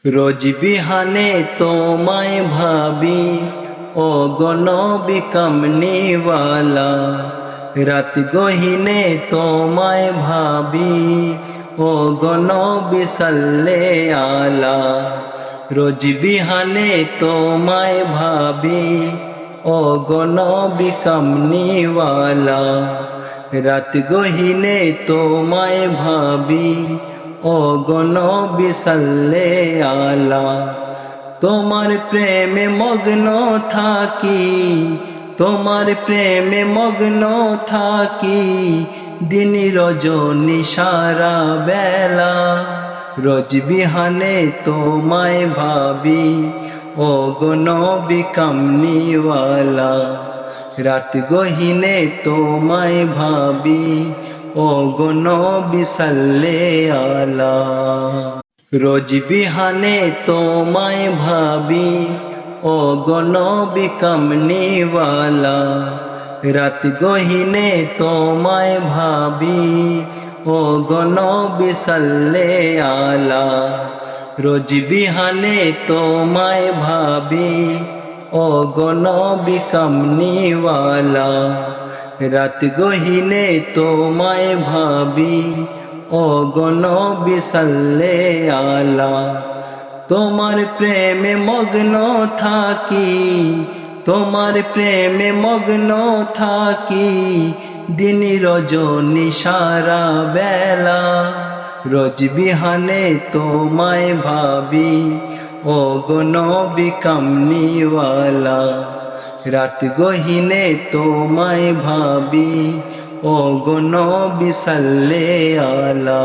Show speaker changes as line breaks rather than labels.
রোজ বিহানে তোমায় ভাবি ও গো নবী কামলিওয়ালা। রাত গহিনে তোমায় ভাবি ও গো নবী সাল্লে আলা। রোজ বিহানে তোমায় ভাবি ও গো নবী কামলিওয়ালা। রাত গহিনে তোমায় ভাবি ও গো নবী সাল্লে আলা। তোমার প্রেমে মগ্ন থাকি, তোমার প্রেমে মগ্ন থাকি, দিন রজনী সারা বেলা। রোজ বিহানে তোমায় ভাবি ও গো নবী কামলিওয়ালা। রাত গহিনে তোমায় ভাবি ও গো নবী সাল্লে আলা। রোজ বিহানে তোমায় ভাবি ও গো নবী কামলিওয়ালা। রাত গহিনে তোমায় ভাবি ও গো নবী সাল্লে আলা। রোজ বিহানে তোমায় ভাবি ও গো নবী কামলিওয়ালা। রাত গহিনে তোমায় ভাবি ও গো নবী সাল্লে আলা। তোমার প্রেমে মগ্ন থাকি, তোমার প্রেমে মগ্ন থাকি, দিন রজনী সারা বেলা। রোজ বিহানে তোমায় ভাবি ও গো নবী কামলিওয়ালা। রাত গহিনে তোমায় ভাবি ও গো নবী সাল্লে আলা।